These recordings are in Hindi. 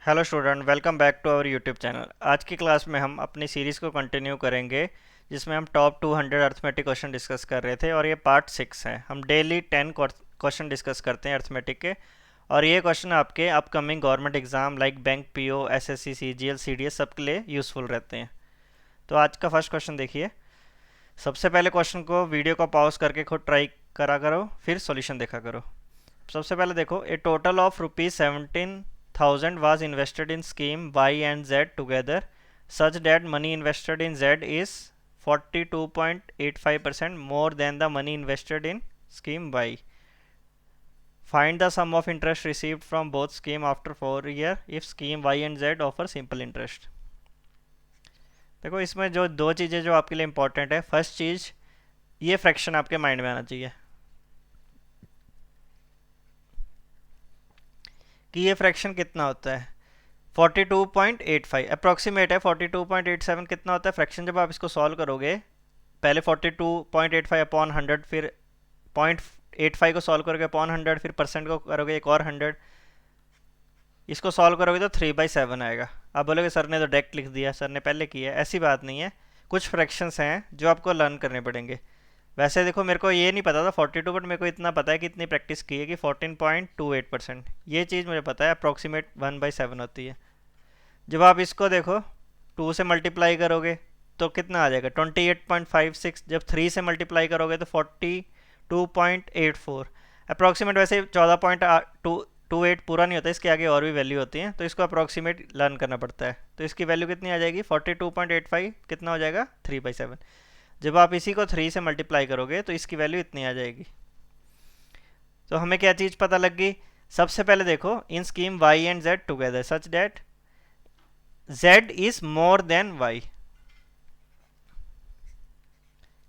Hello student, welcome back to our YouTube channel. आज की क्लास में हम अपनी सीरीज़ को कंटिन्यू करेंगे जिसमें हम टॉप 200 अर्थमेटिक क्वेश्चन डिस्कस कर रहे थे और ये पार्ट 6 है। हम डेली 10 क्वेश्चन डिस्कस करते हैं अर्थमेटिक के और ये क्वेश्चन आपके upcoming government exam like bank, PO, SSC, CGL, CDS सबके लिए यूज़फुल रहते हैं। तो आज का फर्स्ट क्वेश्चन देखिए। सबसे पहले क्वेश्चन को वीडियो को पॉज करके खुद ट्राई करा करो, फिर सॉल्यूशन देखा करो। सबसे पहले देखो, ए total of ₹17,000 was invested in scheme Y and Z together such that money invested in Z is 42.85% more than the money invested in scheme Y. Find the sum of interest received from both scheme after 4 year if scheme Y and Z offer simple interest. देखो, इसमें जो दो चीज़ें जो आपके लिए इंपॉर्टेंट है, फर्स्ट चीज़ ये फ्रैक्शन आपके माइंड में आना चाहिए कि ये फ्रैक्शन कितना होता है। 42.85 अप्रॉक्सीमेट है। 42.87 कितना होता है फ्रैक्शन जब आप इसको सॉल्व करोगे। पहले 42.85 अपॉन 100, फिर 0.85 को सॉल्व करोगे अपॉन 100, फिर परसेंट को करोगे एक और 100, इसको सॉल्व करोगे तो 3/7 आएगा। आप बोलोगे सर ने तो डायरेक्ट लिख दिया, सर ने पहले किया। ऐसी बात नहीं है, कुछ फ्रैक्शंस हैं जो आपको लर्न करने पड़ेंगे। वैसे देखो, मेरे को ये नहीं पता था 42, बट मेरे को इतना पता है कि इतनी प्रैक्टिस की है कि 14.28%, ये चीज़ मुझे पता है। अप्रॉक्सीमेट 1/7 होती है। जब आप इसको देखो 2 से मल्टीप्लाई करोगे तो कितना आ जाएगा 28.56। जब 3 से मल्टीप्लाई करोगे तो 42.84 अप्रॉक्सीमेट। वैसे 14.28 पूरा नहीं होता, इसके आगे और भी वैल्यू होती है, तो इसको अप्रॉक्सीमेट लर्न करना पड़ता है। तो इसकी वैल्यू कितनी आ जाएगी 42.85, कितना हो जाएगा 3/7। जब आप इसी को 3 से मल्टीप्लाई करोगे तो इसकी वैल्यू इतनी आ जाएगी। तो हमें क्या चीज़ पता लग गई। सबसे पहले देखो, in scheme Y and Z together such that Z is more than Y.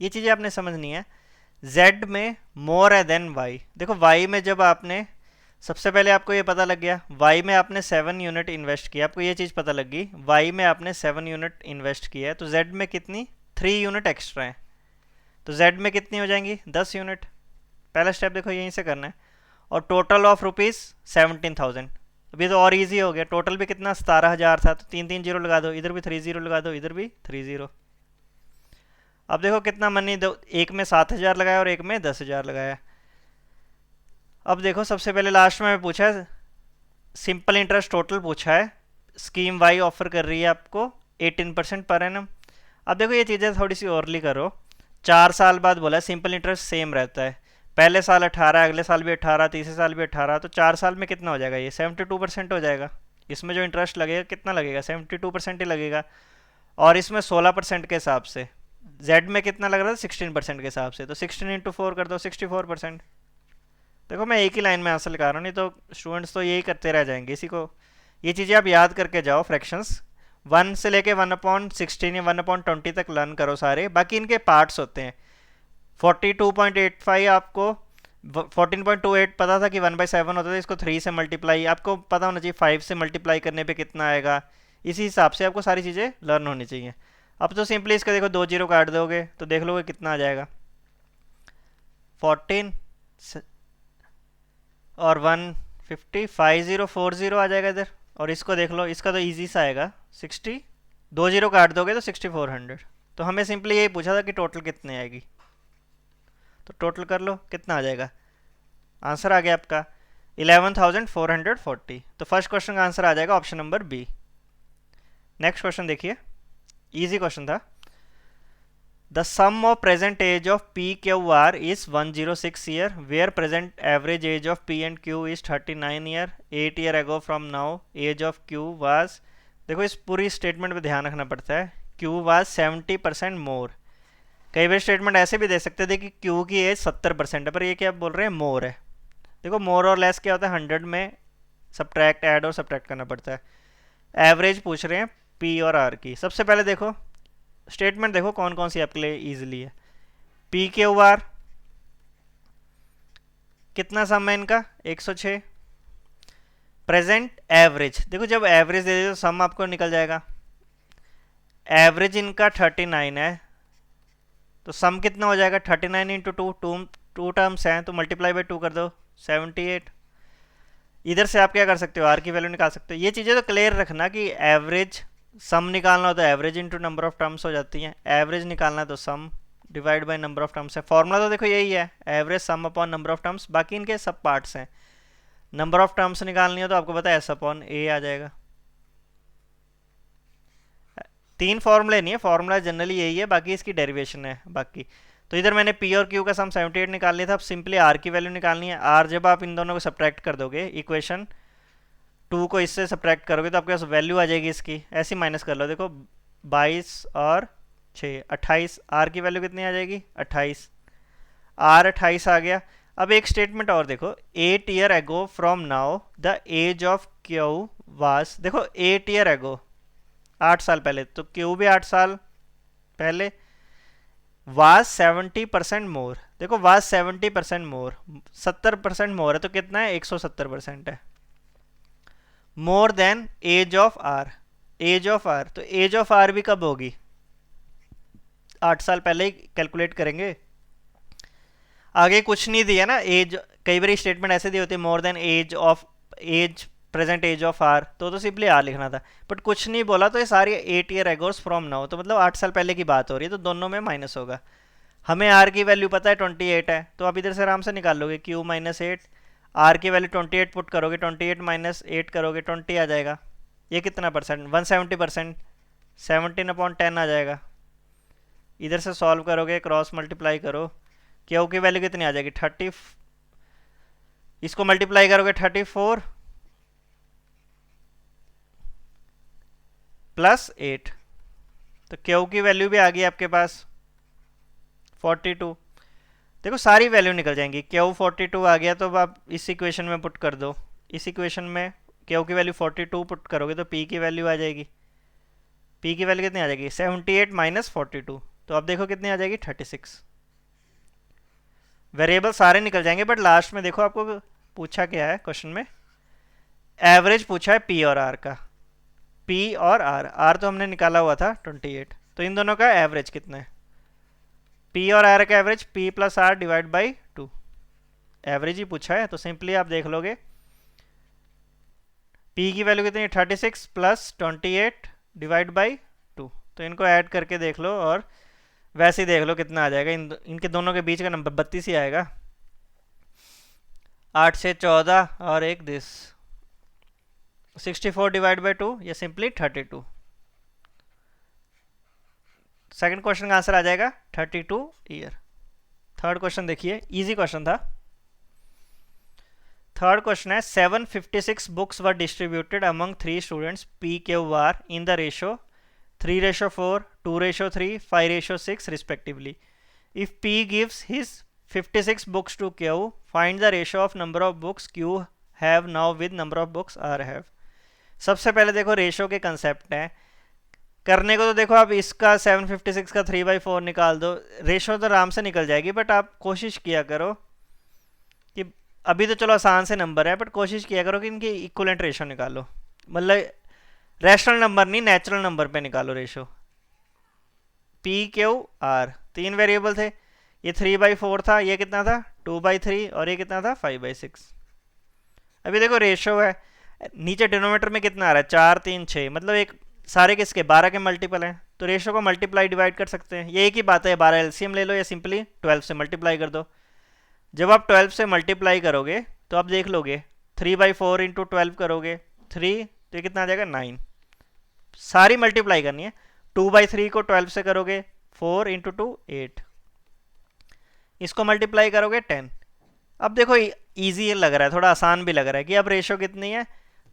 ये चीज़ें आपने समझनी है। जेड में मोर है देन वाई। देखो, वाई में जब आपने सबसे पहले आपको ये पता लग गया, वाई में आपने 7 यूनिट इन्वेस्ट किया, आपको ये चीज़ पता लग गई वाई में आपने 7 यूनिट इन्वेस्ट किया है, तो जेड में कितनी 3 यूनिट एक्स्ट्रा है, तो जेड में कितनी हो जाएंगी 10 यूनिट। पहला स्टेप देखो यहीं से करना है। और टोटल ऑफ ₹17,000। अभी तो और इजी हो गया, टोटल भी कितना 17,000 था, तो 3 जीरो लगा दो, इधर भी 3 जीरो लगा दो, इधर भी 3 जीरो। अब देखो कितना मनी दो, एक में 7,000 लगाया और एक में 10,000 लगाया। अब देखो, सबसे पहले लास्ट में पूछा है सिंपल इंटरेस्ट टोटल पूछा है। स्कीम वाई ऑफर कर रही है आपको 18% पर एनम। अब देखो ये चीज़ें थोड़ी सी ओरली करो। 4 साल बाद बोला सिंपल इंटरेस्ट सेम रहता है, पहले साल 18, अगले साल भी 18, तीसरे साल भी 18, तो 4 साल में कितना हो जाएगा ये 72% हो जाएगा। इसमें जो इंटरेस्ट लगेगा कितना लगेगा 72% ही लगेगा। और इसमें 16% के हिसाब से, जेड में कितना लग रहा था 16% के हिसाब से, तो 16 × 4 कर दो 64%। देखो मैं एक ही लाइन में आंसर लिखा रहा हूँ, नहीं तो स्टूडेंट्स तो यही करते रह जाएंगे। इसी को ये चीज़ें आप याद करके जाओ। फ्रैक्शंस 1 से लेके 1/16 या 1/20 तक लर्न करो सारे, बाकी इनके पार्ट्स होते हैं। 42.85 आपको 14.28 पता था कि 1/7 होता था, इसको 3 से मल्टीप्लाई आपको पता होना चाहिए, 5 से मल्टीप्लाई करने पे कितना आएगा। इसी हिसाब से आपको सारी चीज़ें लर्न होनी चाहिए। अब तो सिंपली इसका देखो 2 जीरो काट दोगे तो देख लोगे कितना आ जाएगा 14 और 150, 5040 आ जाएगा इधर। और इसको देख लो, इसका तो ईजी सा आएगा 60, 2 जीरो काट दोगे तो 6400। तो हमें सिंपली यही पूछा था कि टोटल कितनी आएगी, तो टोटल कर लो कितना आ जाएगा। आंसर आ गया आपका 11,440। तो फर्स्ट क्वेश्चन का आंसर आ जाएगा option number B. Next question देखिए, इजी क्वेश्चन था। The sum of present age of P Q R is 106 year where present average age of P and Q is 39 year 8 year ago from now age of Q was. देखो इस पूरी स्टेटमेंट पे ध्यान रखना पड़ता है। Q was 70% more. कई बार स्टेटमेंट ऐसे भी दे सकते थे कि क्यू की एज 70% है, पर ये क्या बोल रहे हैं मोर है। देखो मोर और लेस क्या होता है, 100 में सब्ट्रैक्ट, ऐड और सब्ट्रैक्ट करना पड़ता है। एवरेज पूछ रहे हैं पी और आर की। सबसे पहले देखो स्टेटमेंट देखो कौन कौन सी आपके लिए ईजिली है। पी क्यू आर कितना सम है इनका 106। प्रेजेंट एवरेज, देखो जब एवरेज दे दे तो सम आपको निकल जाएगा। एवरेज इनका 39 है, तो सम कितना हो जाएगा 39 × 2, टू टर्म्स हैं तो मल्टीप्लाई बाई 2 कर दो 78। इधर से आप क्या कर सकते हो, आर की वैल्यू निकाल सकते हो। ये चीज़ें तो क्लियर रखना कि एवरेज सम निकालना हो तो average into number of terms हो जाती हैं, एवरेज निकालना है तो sum divide by number of terms है। फॉर्मूला तो देखो यही है, average sum upon number of terms, बाकी इनके सब पार्ट्स हैं। नंबर ऑफ टर्म्स निकालनी हो तो आपको पता है एस अपॉन ए आ जाएगा। 3 फॉर्मूले नहीं है, फॉर्मूला जनरली यही है, बाकी इसकी डेरिवेशन है बाकी। तो इधर मैंने पी और क्यू का सम 78 निकाल लिया था। अब सिंपली आर की वैल्यू निकालनी है। आर जब आप इन दोनों को सब्ट्रैक्ट कर दोगे, इक्वेशन 2 को इससे सब्ट्रैक्ट करोगे तो आपके पास वैल्यू आ जाएगी इसकी, ऐसी माइनस कर लो। देखो 22 और 6 28, आर की वैल्यू कितनी आ जाएगी 28, आर 28 आ गया। अब एक स्टेटमेंट और देखो, 8 year ago from now the age of Q was, देखो 8 ईयर एगो 8 साल पहले, तो क्यू भी 8 साल पहले, वाज 70% मोर, देखो वाज 70% मोर, 70% मोर है तो कितना है 170% है, more than age of R, age of R, तो एज ऑफ आर भी कब होगी 8 साल पहले ही कैलकुलेट करेंगे। आगे कुछ नहीं दिया ना एज, कई बार स्टेटमेंट ऐसे दी होती है more than age of, age present age of R, तो सिंपली आर लिखना था, बट कुछ नहीं बोला तो ये सारी 8 ईयर एगोस फ्रॉम नाउ, तो मतलब 8 साल पहले की बात हो रही है, तो दोनों में माइनस होगा। हमें आर की वैल्यू पता है 28 है, तो आप इधर से आराम से निकाल लोगे क्यू माइनस 8, आर की वैल्यू 28 पुट करोगे, 28 माइनस 8 करोगे 20 आ जाएगा। ये कितना परसेंट 170%, 17/10 आ जाएगा। इधर से सॉल्व करोगे, क्रॉस मल्टीप्लाई करो, क्यू की वैल्यू कितनी आ जाएगी 30, इसको मल्टीप्लाई करोगे 34 प्लस 8, तो क्यू की वैल्यू भी आ गई आपके पास 42। देखो सारी वैल्यू निकल जाएंगी, क्यू 42 आ गया तो अब आप इस इक्वेशन में पुट कर दो, इस इक्वेशन में क्यू की वैल्यू 42 पुट करोगे तो पी की वैल्यू आ जाएगी, पी की वैल्यू कितनी आ जाएगी 78 माइनस 42, तो अब देखो कितनी आ जाएगी 36। वेरिएबल सारे निकल जाएंगे, बट लास्ट में देखो आपको पूछा क्या है क्वेश्चन में, एवरेज पूछा है पी और आर का, पी और आर, आर तो हमने निकाला हुआ था 28, तो इन दोनों का एवरेज कितना है, पी और आर का average P plus R divide by 2, average ही पूछा है, तो सिंपली आप देख लोगे पी की वैल्यू कितनी है 36 प्लस 28 डिवाइड बाई 2, तो इनको ऐड करके देख लो और वैसे ही देख लो कितना आ जाएगा, इनके दोनों के बीच का नंबर 32 ही आएगा। 8 से 14 और एक दिस 64 डिवाइड बाई 2, ये सिंपली 32। सेकंड क्वेश्चन का आंसर आ जाएगा 32 ईयर। थर्ड क्वेश्चन देखिए, इजी क्वेश्चन था। थर्ड क्वेश्चन है 756 books were distributed among 3 students P Q R in the ratio 3:4, 2:3, 5:6 respectively. If P gives his 56 books to Q, find the ratio of number of books Q have now with number of books R have. सबसे पहले देखो रेशो के कंसेप्ट हैं, करने को तो देखो आप इसका 756 का 3/4 निकाल दो, रेशो तो आराम से निकल जाएगी, बट आप कोशिश किया करो कि अभी तो चलो आसान से नंबर है, बट कोशिश किया करो कि इनकी इक्वलेंट रेशो निकालो, मतलब रैशनल नंबर नहीं नेचुरल नंबर पे निकालो ratio. P Q are 3 variable थे, ये 3/4 था, ये कितना था 2/3 और ये कितना था 5/6। अभी देखो रेशो है, नीचे डिनोमीटर में कितना आ रहा है 4 3 6, मतलब एक सारे किसके 12 के मल्टीपल हैं, तो रेशो को मल्टीप्लाई डिवाइड कर सकते हैं, ये एक ही बात है। 12 एलसीएम ले लो या सिंपली 12 से मल्टीप्लाई कर दो। जब आप 12 से मल्टीप्लाई करोगे तो आप देख लोगे 3/4 इंटू 12 करोगे 3, तो ये कितना आ जाएगा 9, सारी मल्टीप्लाई करनी है। 2/3 को 12 से करोगे 4 इंटू 2 8, इसको मल्टीप्लाई करोगे 10। अब देखो इजी लग रहा है, थोड़ा आसान भी लग रहा है कि अब रेशो कितनी है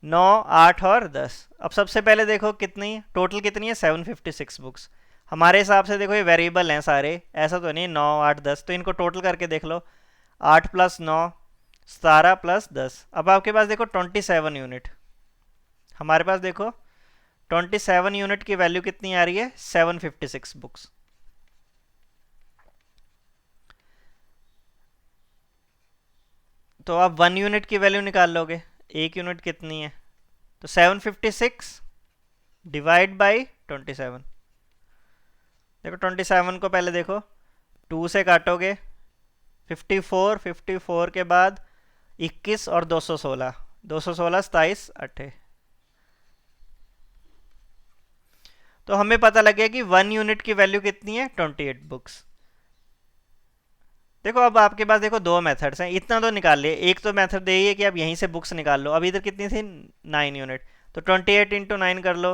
9 8 और 10। अब सबसे पहले देखो कितनी टोटल कितनी है 756 बुक्स, हमारे हिसाब से देखो ये वेरिएबल हैं सारे, ऐसा तो नहीं 9 8 10, तो इनको टोटल करके देख लो 8 प्लस 9 17 प्लस 10। अब आपके पास देखो 27 यूनिट, हमारे पास देखो 27 यूनिट की वैल्यू कितनी आ रही है 756 बुक्स। तो आप 1 यूनिट की वैल्यू निकाल लोगे, 1 यूनिट कितनी है, तो 756 डिवाइड बाई 27। देखो 27 को पहले देखो 2 से काटोगे 54, 54 के बाद 21 और 216, 216 27 8। तो हमें पता लग गया कि 1 यूनिट की वैल्यू कितनी है, 28 बुक्स। देखो अब आपके पास देखो दो मेथड्स हैं, इतना तो निकाल लिए। एक तो मेथड यही है कि आप यहीं से बुक्स निकाल लो। अब इधर कितनी थी, 9 यूनिट, तो 28 इंटू 9 कर लो।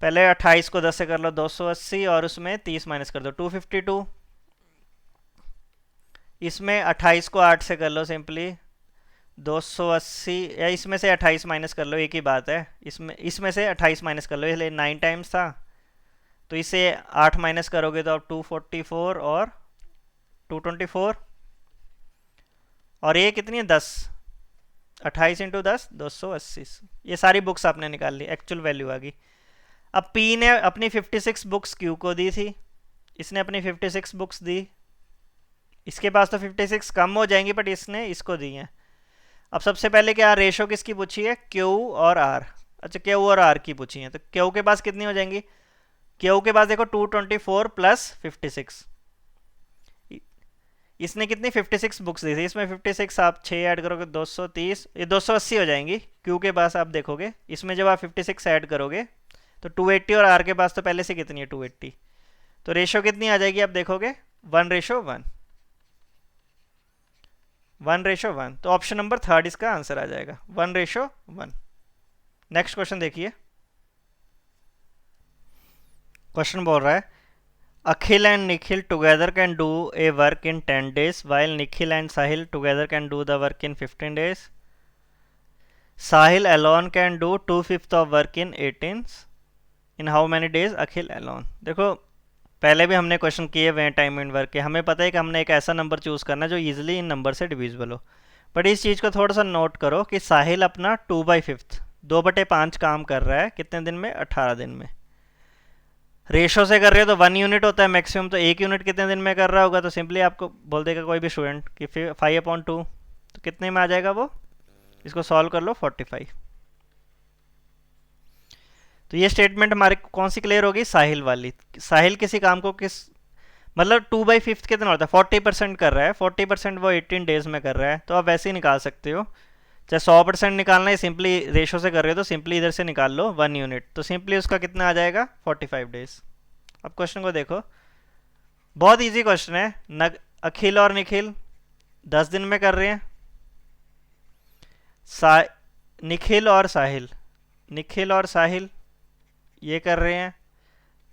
पहले 28 को 10 से कर लो 280, और उसमें 30 माइनस कर दो 252। इसमें 28 को 8 से कर लो सिंपली 280, या इसमें से 28 माइनस कर लो, एक ही बात है। इसमें से 28 माइनस कर लो, इसलिए 9 टाइम्स था, तो इसे 8 माइनस करोगे तो अब 244 और 224, और ये कितनी है 10, 28 इंटू 10 280। ये सारी बुक्स आपने निकाल ली, एक्चुअल वैल्यू आ गई। अब पी ने अपनी 56 बुक्स क्यू को दी थी, इसने अपनी 56 बुक्स दी। इसके पास तो 56 कम हो जाएंगी, बट इसने इसको दी हैं। अब सबसे पहले क्या रेशो किसकी पूछी है, क्यू और आर। अच्छा, क्यू और आर की पूछी है, तो क्यू के पास कितनी हो जाएंगी, क्यू के पास देखो 224 प्लस 56। इसने कितनी 56 बुक्स दी थी, इसमें 56 आप 6 ऐड करोगे 230, ये 280 हो जाएंगी। क्यू के पास आप देखोगे, इसमें जब आप 56 ऐड करोगे तो 280, और आर के पास तो पहले से कितनी है 280, तो रेशो कितनी आ जाएगी आप देखोगे 1:1, 1:1। तो ऑप्शन नंबर 3 इसका आंसर आ जाएगा, 1:1। नेक्स्ट क्वेश्चन देखिए। क्वेश्चन बोल रहा है Akhil and Nikhil together can do a work in 10 days while Nikhil and Sahil together can do the work in 15 days. Sahil alone can do 2/5 of work in 18. In how many days Akhil alone? देखो पहले भी हमने क्वेश्चन किए हुए हैं टाइम एंड वर्क के, हमें पता है कि हमने एक ऐसा नंबर चूज़ करना है जो ईजिली इन नंबर से डिविजिबल हो। बट इस चीज़ को थोड़ा सा नोट करो कि साहिल अपना 2/5 2/5 काम कर रहा है कितने दिन में, 18 दिन में। रेशो से कर रहे हो तो 1 यूनिट होता है मैक्सिमम, तो 1 यूनिट कितने दिन में कर रहा होगा, तो सिंपली आपको बोल देगा कोई भी स्टूडेंट कि 5/2, तो कितने में आ जाएगा वो, इसको सॉल्व कर लो 45। तो ये स्टेटमेंट हमारे कौन सी क्लियर होगी, साहिल वाली। साहिल किसी काम को किस मतलब 2/5 कितना होता है, 40% कर रहा है, 40% वो 18 डेज में कर रहा है, तो आप वैसे ही निकाल सकते हो। चाहे 100% निकालना है, सिंपली रेशो से कर रहे हो तो सिंपली इधर से निकाल लो 1 यूनिट, तो सिंपली उसका कितना आ जाएगा 45 डेज। अब क्वेश्चन को देखो, बहुत इजी क्वेश्चन है। अखिल और निखिल 10 दिन में कर रहे हैं, निखिल और साहिल, निखिल और साहिल ये कर रहे हैं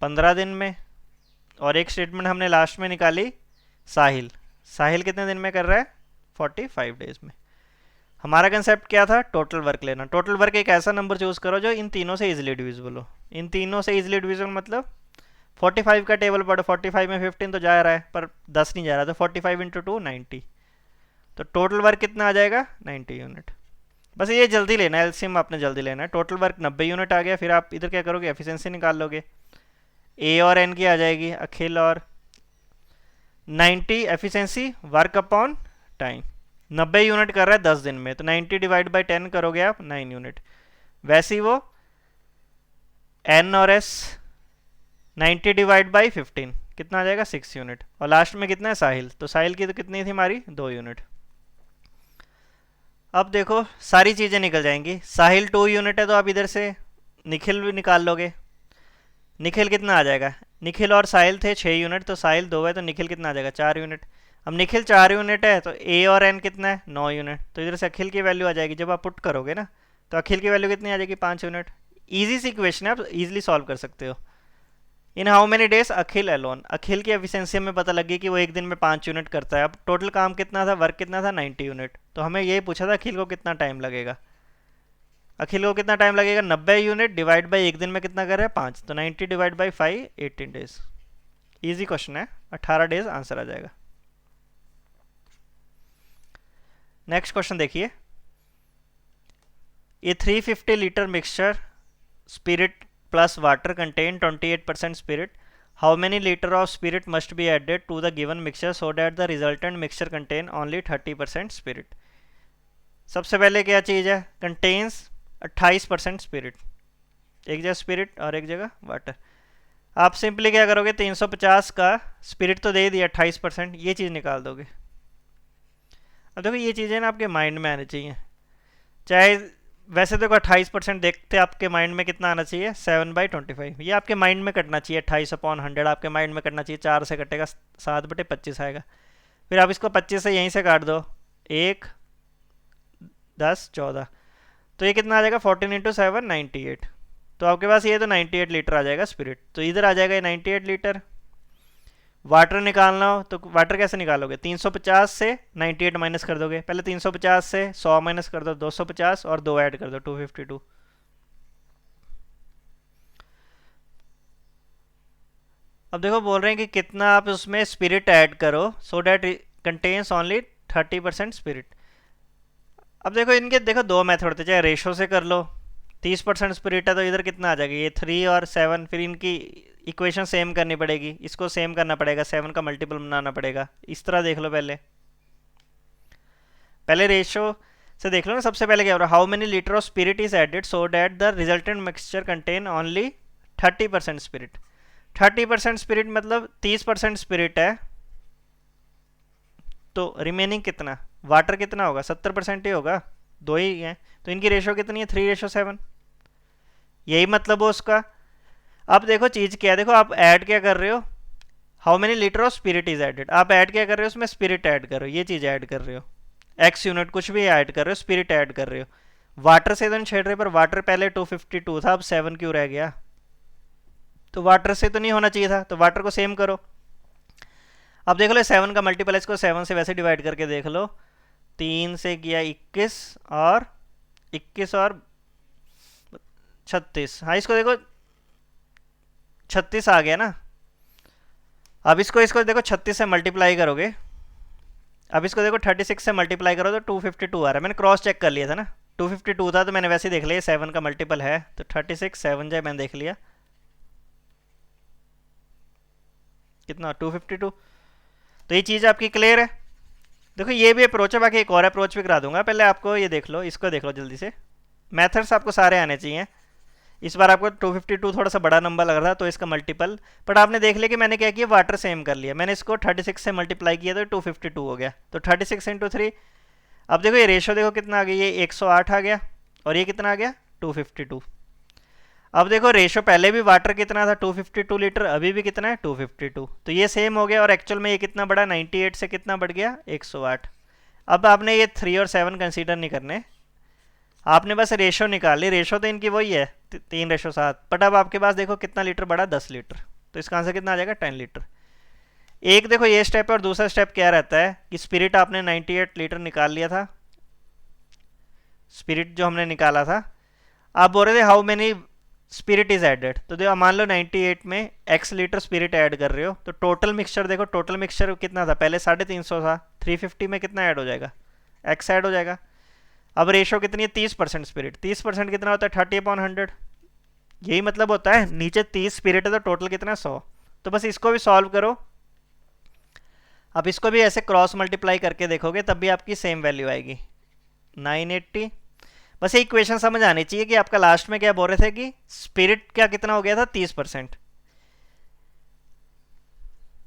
15 दिन में, और एक स्टेटमेंट हमने लास्ट में निकाली साहिल, साहिल कितने दिन में कर रहा है 45 डेज में। हमारा कंसेप्ट क्या था, टोटल वर्क लेना। टोटल वर्क एक ऐसा नंबर चूज करो जो इन तीनों से इजीली डिविजिबल हो। इन तीनों से इजीली डिविजिबल मतलब 45 का टेबल पढ़ो, 45 में 15 तो जा रहा है पर 10 नहीं जा रहा, तो 45 इंटू 2 90, तो टोटल वर्क कितना आ जाएगा 90 यूनिट। बस ये जल्दी लेना है, एलसीएम आपने जल्दी लेना है। टोटल वर्क 90 यूनिट आ गया, फिर आप इधर क्या करोगे, एफिशिएंसी निकाल लोगे। ए और एन की आ जाएगी, अखिल और 90 efficiency work upon time. 90 unit कर रहा है 10 दिन में, तो 90 डिवाइड बाई 10 करोगे आप 9 यूनिट। वैसे ही वो एन और एस 90 डिवाइड बाई 15 कितना आ जाएगा 6 यूनिट, और लास्ट में कितना है साहिल, तो साहिल की तो कितनी थी हमारी 2 यूनिट। अब देखो सारी चीज़ें निकल जाएंगी। साहिल 2 यूनिट है तो आप इधर से निखिल भी निकाल लोगे। निखिल कितना आ जाएगा, निखिल और साहिल थे 6 यूनिट, तो साहिल 2 है तो निखिल कितना आ जाएगा 4 यूनिट। अब निखिल 4 यूनिट है तो ए और एन कितना है 9 यूनिट, तो इधर से अखिल की वैल्यू आ जाएगी। जब आप पुट करोगे ना तो अखिल की वैल्यू कितनी आ जाएगी 5 यूनिट। ईजी सी इक्वेशन है, आप इजीली सॉल्व कर सकते हो। In how many days Akhil alone, Akhil की एफिशिएंसी में पता लगी कि वो एक दिन में 5 यूनिट करता है। अब टोटल काम कितना था, वर्क कितना था 90 यूनिट, तो हमें यही पूछा था अखिल को कितना टाइम लगेगा। अखिल को कितना टाइम लगेगा, 90 यूनिट डिवाइड बाई एक दिन में कितना कर रहे हैं 5, तो 90 divide by 5 18 days. Easy question है, 18 डेज आंसर आ जाएगा। नेक्स्ट क्वेश्चन देखिए, ये 350 litre mixture spirit plus water contain 28% spirit. How many liter of spirit must be added to the given mixture so that the resultant mixture contain only 30% spirit? सबसे पहले क्या चीज़ है, contains 28% spirit, एक जगह spirit और एक जगह water। आप सिंपली क्या करोगे, 350 का spirit तो दे दिया 28%, ये चीज़ निकाल दोगे। अब देखो ये चीज़ें ना आपके माइंड में आनी चाहिए। चाहे वैसे तो 28% देखते आपके माइंड में कितना आना चाहिए, 7/25, ये आपके माइंड में कटना चाहिए, 28/100 आपके माइंड में कटना चाहिए, 4 से कटेगा 7/25 आएगा। फिर आप इसको 25 से यहीं से काट दो, 1, 10, 14, तो ये कितना आ जाएगा, 14 × 7 98। तो आपके पास ये तो 98 लीटर आ जाएगा स्पिरिट, तो इधर आ जाएगा ये 98 लीटर। वाटर निकालना हो तो वाटर कैसे निकालोगे, 350 से 98 माइनस कर दोगे, पहले 350 से 100 माइनस कर दो, 250 और 2 ऐड कर दो, 252। अब देखो बोल रहे हैं कि कितना आप उसमें स्पिरिट ऐड करो so that contains only 30% spirit. अब देखो इनके देखो दो मेथड होते, चाहे रेशो से कर लो, 30% स्पिरिट है तो इधर कितना आ जाएगा, ये 3 और 7, फिर इनकी इक्वेशन सेम करनी पड़ेगी, इसको सेम करना पड़ेगा, 7 का मल्टीपल बनाना पड़ेगा। इस तरह देख लो, पहले पहले रेशो से देख लो ना। सबसे पहले क्या हो रहा है, how many litre of spirit is added so that the resultant mixture contain only 30% spirit. 30% spirit मतलब 30% स्पिरिट है, तो रिमेनिंग कितना, वाटर कितना होगा, 70% ही होगा, दो ही है, तो इनकी रेशो कितनी है, 3:7, यही मतलब हो उसका। अब देखो चीज़ क्या है, देखो आप ऐड क्या कर रहे हो, how many litre of spirit is added, आप ऐड क्या कर रहे हो, उसमें स्पिरिट ऐड कर रहे हो, ये चीज़ ऐड कर रहे हो, एक्स यूनिट कुछ भी ऐड कर रहे हो, स्पिरिट ऐड कर रहे हो। वाटर से तो नहीं छेड़ रहे, पर वाटर पहले 252 था, अब 7 क्यों रह गया, तो वाटर से तो नहीं होना चाहिए था, तो वाटर को सेम करो। अब देख लो 7 का मल्टीपल, इसको 7 से वैसे डिवाइड करके देख लो, 3 से किया 21 और 21 और 36, हाँ इसको देखो 36 आ गया ना। अब इसको इसको देखो 36 से मल्टीप्लाई करोगे, अब इसको देखो 36 से मल्टीप्लाई करो तो 252 आ रहा है, मैंने क्रॉस चेक कर लिया था ना, 252 था तो मैंने वैसे ही देख लिया 7 का मल्टीपल है, तो 36 7 जाए मैंने देख लिया कितना, 252। तो ये चीज़ आपकी क्लियर है। देखो ये भी अप्रोच है, बाकी एक और अप्रोच भी करा दूंगा, पहले आपको ये देख लो, इसको देख लो जल्दी से, मेथड्स आपको सारे आने चाहिए। इस बार आपको 252 थोड़ा सा बड़ा नंबर लग रहा था तो इसका मल्टीपल, बट आपने देख लिया कि मैंने क्या किया, वाटर सेम कर लिया, मैंने इसको 36 से मल्टीप्लाई किया तो 252 हो गया, तो 36 × 3। अब देखो ये रेशो देखो कितना आ गया, ये 108 आ गया और ये कितना आ गया, 252। अब देखो रेशो पहले भी वाटर कितना था, 252 लीटर, अभी भी कितना है, 252, तो ये सेम हो गया, और एक्चुअल में ये कितना बढ़ा, 98 से कितना बढ़ गया, 108। अब आपने ये 3 और 7 कंसीडर नहीं करने, आपने बस रेशो निकाल ली, रेशो तो इनकी वही है 3:7, बट अब आपके पास देखो कितना लीटर बढ़ा, 10 लीटर, तो इसका आंसर कितना आ जाएगा, 10 लीटर। एक देखो ये स्टेप है, और दूसरा स्टेप क्या रहता है कि स्पिरिट आपने 98 लीटर निकाल लिया था, स्पिरिट जो हमने निकाला था, आप बोल रहे थे how many spirit is added, तो देखो मान लो 98 में x लीटर स्पिरिट ऐड कर रहे हो, तो टोटल मिक्सचर देखो, टोटल मिक्सचर कितना था, पहले 350 था, 350 में कितना ऐड हो जाएगा, x ऐड हो जाएगा। अब रेशो कितनी है, 30% स्पिरिट, 30% कितना होता है, 30/100, यही मतलब होता है, नीचे 30 स्पिरिट है तो टोटल कितना है, 100। तो बस इसको भी सॉल्व करो, अब इसको भी ऐसे क्रॉस मल्टीप्लाई करके देखोगे तब भी आपकी सेम वैल्यू आएगी, 980। बस ये इक्वेशन समझ आनी चाहिए कि आपका लास्ट में क्या बोल रहे थे कि स्पिरिट क्या कितना हो गया था, 30%।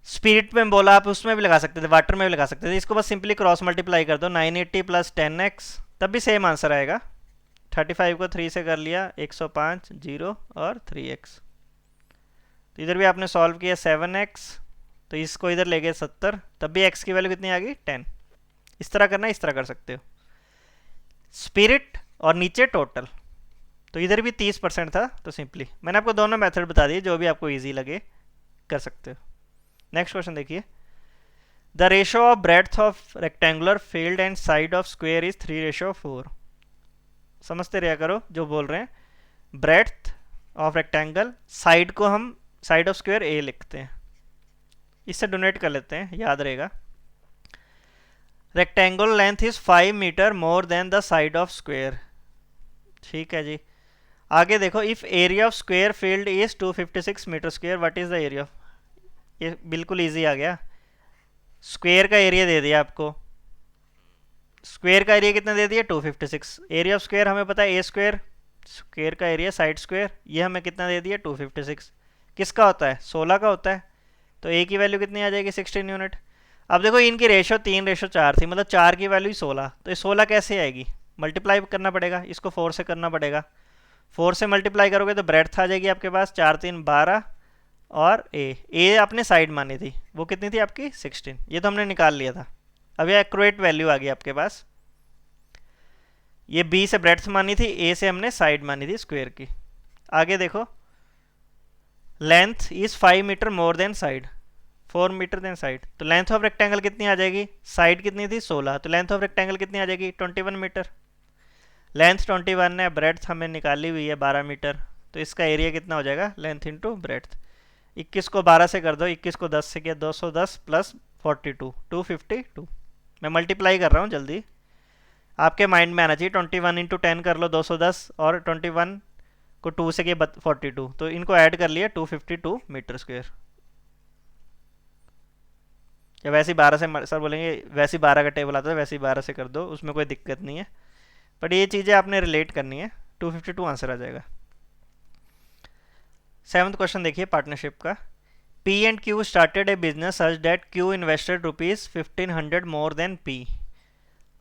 स्पिरिट में बोला, आप उसमें भी लगा सकते थे, वाटर में भी लगा सकते थे, इसको बस सिंपली क्रॉस मल्टीप्लाई कर दो, 980 + 10x, तब भी सेम आंसर आएगा। 35 को 3 से कर लिया, 105, 0 और 3x। तो इधर भी आपने सॉल्व किया 7x, तो इसको इधर ले गए 70, तब भी x की वैल्यू कितनी आ गई, 10। इस तरह करना, इस तरह कर सकते हो, स्पिरिट और नीचे टोटल, तो इधर भी 30% था, तो सिंपली मैंने आपको दोनों मेथड बता दिए, जो भी आपको इजी लगे कर सकते हो। नेक्स्ट क्वेश्चन देखिए, the ratio of breadth of rectangular field and side of square is 3:4। समझते रहा करो जो बोल रहे हैं, ब्रेड्थ ऑफ रेक्टेंगल, साइड को हम साइड ऑफ स्क्वेयर ए लिखते हैं, इससे डोनेट कर लेते हैं, याद रहेगा। Rectangular length is 5 metre more than the side of square, ठीक है जी। आगे देखो, if area of square field is 256 metre square, what is the area of, ये बिल्कुल इजी आ गया, स्क्वेयर का एरिया दे दिया आपको, स्क्वेयर का एरिया कितना दे दिया, 256, एरिया ऑफ स्क्वेयर हमें पता है ए स्क्वेयर, स्क्वेयर का एरिया साइड स्क्वेयर, ये हमें कितना दे दिया, 256, किसका होता है, 16 का होता है, तो ए की वैल्यू कितनी आ जाएगी, 16 यूनिट। अब देखो इनकी रेशो 3:4 थी, मतलब 4 की वैल्यू ही 16, तो ये 16 कैसे आएगी, मल्टीप्लाई करना पड़ेगा, इसको 4 से करना पड़ेगा। 4 से मल्टीप्लाई करोगे तो ब्रेड्थ आ जाएगी आपके पास 4 3 12, और ए आपने साइड मानी थी, वो कितनी थी आपकी 16, ये तो हमने निकाल लिया था। अब ये एक्यूरेट वैल्यू आ गई आपके पास। ये बी से ब्रेड्थ मानी थी, ए से हमने साइड मानी थी स्क्वायर की। आगे देखो, length is 5 metre more than side, 4 metre than side, तो लेंथ ऑफ रेक्टेंगल कितनी आ जाएगी, साइड कितनी थी 16, तो लेंथ ऑफ रेक्टेंगल कितनी आ जाएगी 21 मीटर। लेंथ 21 है, ब्रेड्थ हमें निकाली हुई है 12 मीटर, तो इसका एरिया कितना हो जाएगा, लेंथ इंटू ब्रेड्थ। 21 को 12 से कर दो, 21 को 10 से किया 210 प्लस 42 252। मैं मल्टीप्लाई कर रहा हूँ जल्दी, आपके माइंड में आना चाहिए। 21 इंटू 10 कर लो 210, और 21 को 2 से किया 42, तो इनको ऐड कर लिया 252 मीटर स्क्वायर। या वैसे ही 12 से, सर बोलेंगे वैसे ही 12 का टेबल आता है, वैसे ही 12 से कर दो, उसमें कोई दिक्कत नहीं है, बट ये चीज़ें आपने रिलेट करनी है। 252 आंसर आ जाएगा। 7th क्वेश्चन देखिए पार्टनरशिप का। P and Q started a business such that Q invested rupees 1500 more than P.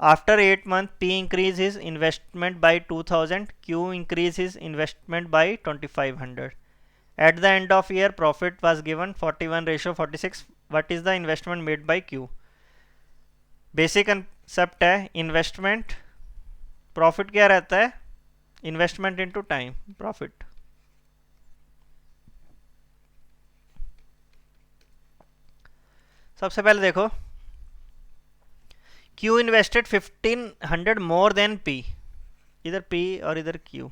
After 8 months, P increased his investment by 2000, Q increased his investment by 2500. At the end of year, profit was given 41:46. What is the investment made by Q? Basic concept है इन्वेस्टमेंट, प्रॉफिट क्या रहता है, इन्वेस्टमेंट इनटू टाइम प्रॉफिट। सबसे पहले देखो, Q invested 1500 more than P, इधर P और इधर Q।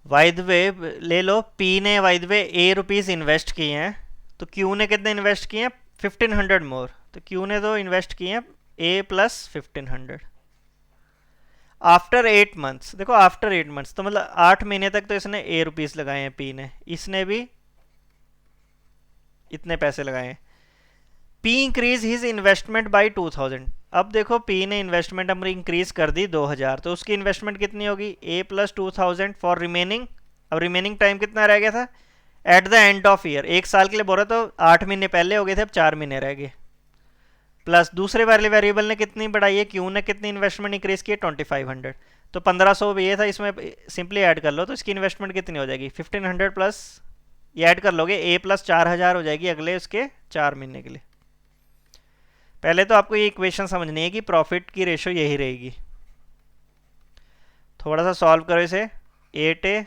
वाइद वे ले लो, P ने वाइद वे A रुपीज़ इन्वेस्ट किए हैं, तो Q ने कितने इन्वेस्ट किए हैं 1500 मोर, तो Q ने तो इन्वेस्ट किए हैं A प्लस 1500। आफ्टर 8 मंथ्स, देखो आफ्टर 8 मंथ्स तो मतलब 8 महीने तक तो इसने A रुपीज़ लगाए हैं P ने, इसने भी इतने पैसे लगाए हैं। P increase his investment by 2000। अब देखो P ने इन्वेस्टमेंट हम इंक्रीज कर दी 2000, तो उसकी इन्वेस्टमेंट कितनी होगी A प्लस 2000 फॉर रिमेनिंग। अब रिमेनिंग टाइम कितना रह गया था, at the end of year, 1 साल के लिए बोल रहा तो 8 महीने पहले हो गए थे, अब 4 महीने रह गए। प्लस दूसरे वाले वेरिएबल ने कितनी बढ़ाई है, Q ने कितनी इन्वेस्टमेंट इंक्रीज की है 2500, तो 1500 ये था, इसमें सिंपली ऐड कर लो, तो इसकी इन्वेस्टमेंट कितनी हो जाएगी 1500 प्लस ये ऐड कर लोगे A प्लस 4000 हो जाएगी अगले उसके 4 महीने के लिए। पहले तो आपको ये इक्वेशन समझनी है कि प्रॉफिट की रेशो यही रहेगी। थोड़ा सा सॉल्व करो इसे, 8A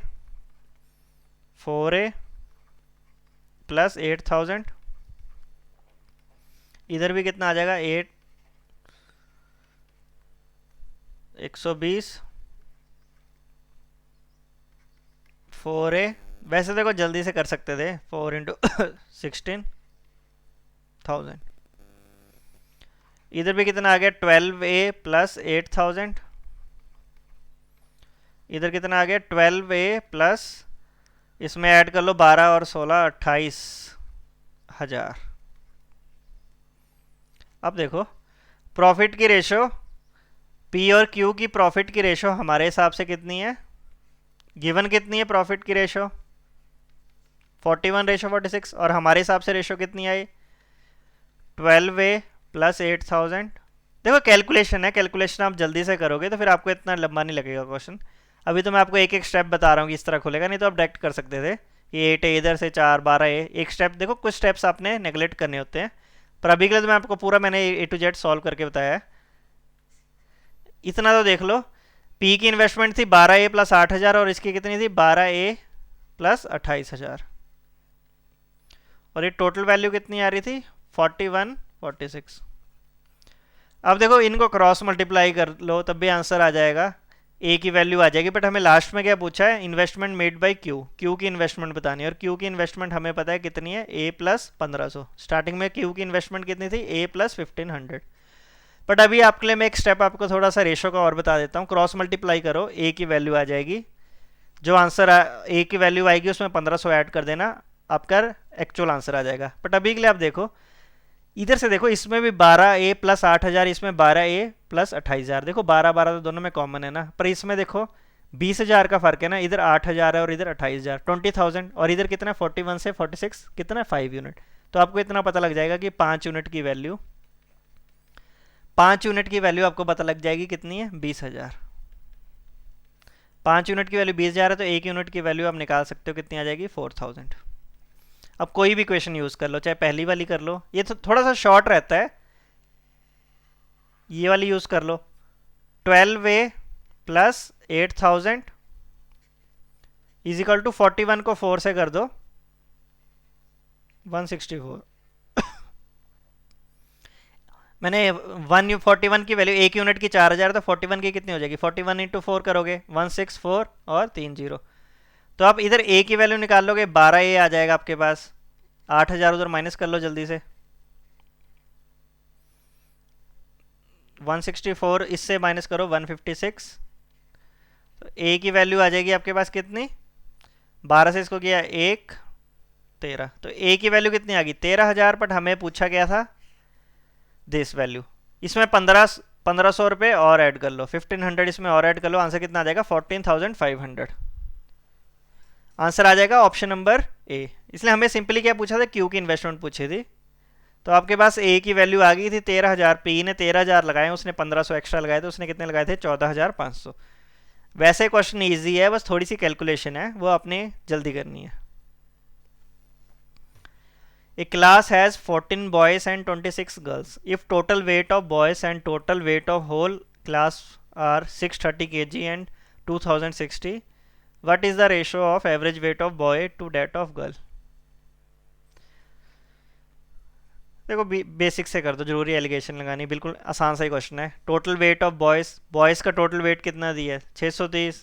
4A प्लस 8000, इधर भी कितना आ जाएगा 8 120 4A। वैसे देखो जल्दी से कर सकते थे, 4 इंटू 16,000। इधर भी कितना आ गया 12A प्लस 8000, इधर कितना आ गया 12A प्लस, इसमें ऐड कर लो 12 और 16 28,000। अब देखो प्रॉफिट की रेशो, P और Q की प्रॉफिट की रेशो हमारे हिसाब से कितनी है, गिवन कितनी है प्रॉफिट की रेशो 41:46, और हमारे हिसाब से रेशो कितनी आई 12A प्लस 8000। देखो कैलकुलेशन है, कैलकुलेशन आप जल्दी से करोगे तो फिर आपको इतना लंबा नहीं लगेगा क्वेश्चन। अभी तो मैं आपको एक एक स्टेप बता रहा हूँ कि इस तरह खुलेगा, नहीं तो आप डायरेक्ट कर सकते थे कि 8A इधर से 4 12A, एक स्टेप देखो, कुछ स्टेप्स आपने नेगलेक्ट करने होते हैं, पर अभी के लिए तो मैं आपको पूरा मैंने A to Z सॉल्व करके बताया है। इतना तो देख लो, P की इन्वेस्टमेंट थी 12A प्लस 8000, और इसकी कितनी थी 12A प्लस 28000, और ये टोटल वैल्यू कितनी आ रही थी 41:46। अब देखो इनको क्रॉस मल्टीप्लाई कर लो तब भी आंसर आ जाएगा, A की वैल्यू आ जाएगी, बट हमें लास्ट में क्या पूछा है, investment made by Q, Q की इन्वेस्टमेंट बतानी है, और Q की इन्वेस्टमेंट हमें पता है कितनी है A प्लस 1500। स्टार्टिंग में Q की इन्वेस्टमेंट कितनी थी A प्लस 1500। बट अभी आपके लिए मैं एक स्टेप आपको थोड़ा सा रेशो का और बता देता हूँ, क्रॉस मल्टीप्लाई करो, A की वैल्यू आ जाएगी, जो आंसर A की वैल्यू आएगी उसमें 1500 ऐड कर देना, आपका एक्चुअल आंसर आ जाएगा। बट अभी के लिए आप देखो, इधर से देखो, इसमें भी 12A प्लस 8000, इसमें 12A प्लस 28000, देखो 12 12 तो दोनों में कॉमन है ना, पर इसमें देखो 20,000 का फर्क है ना, इधर 8000 है और इधर 28000, 20,000, और इधर कितना 41 से 46 कितना 5 यूनिट, तो आपको इतना पता लग जाएगा कि 5 यूनिट की वैल्यू 5 यूनिट की वैल्यू आपको पता लग जाएगी कितनी है, 20,000। 5 यूनिट की वैल्यू 20,000 है तो 1 यूनिट की वैल्यू आप निकाल सकते हो कितनी आ जाएगी, 4,000। अब कोई भी क्वेश्चन यूज़ कर लो, चाहे पहली वाली कर लो, ये तो थोड़ा सा शॉर्ट रहता है, ये वाली यूज़ कर लो। 12A plus 8,000 is equal to 41 को 4 से कर दो 164। मैंने 141 की वैल्यू, 1 यूनिट की 4,000, तो 41 की कितनी हो जाएगी, 41 इंटू 4 करोगे 164 और 30। तो आप इधर ए की वैल्यू निकाल लोगे, 12A आ जाएगा आपके पास। 8,000 उधर माइनस कर लो जल्दी से। 164 इससे माइनस करो 156, तो ए की वैल्यू आ जाएगी आपके पास कितनी, 12 से इसको किया 1 13, तो ए की वैल्यू कितनी आ गई 13,000। बट हमें पूछा गया था दिस वैल्यू, इसमें 1500 रुपये और ऐड कर लो, 1500 इसमें और ऐड कर लो, आंसर कितना आ जाएगा 14,500। आंसर आ जाएगा ऑप्शन नंबर ए। इसलिए हमें सिंपली क्या पूछा था, क्यू की इन्वेस्टमेंट पूछी थी, तो आपके पास ए की वैल्यू आ गई थी 13,000। पी ने 13,000 लगाए, उसने 1500 एक्स्ट्रा लगाए, तो उसने कितने लगाए थे 14,500। वैसे क्वेश्चन ईजी है, बस थोड़ी सी कैलकुलेशन है, वो आपने जल्दी करनी है। A class has 14 boys and 26 girls. If total weight of boys and total weight of whole class are 630 kg and 2060, what is the ratio of average weight of boy to that of girl? देखो बेसिक से कर दो, जरूरी एलिगेशन लगानी, बिल्कुल आसान सा ही क्वेश्चन है। Total weight of boys, boys का टोटल वेट कितना दिया है 630।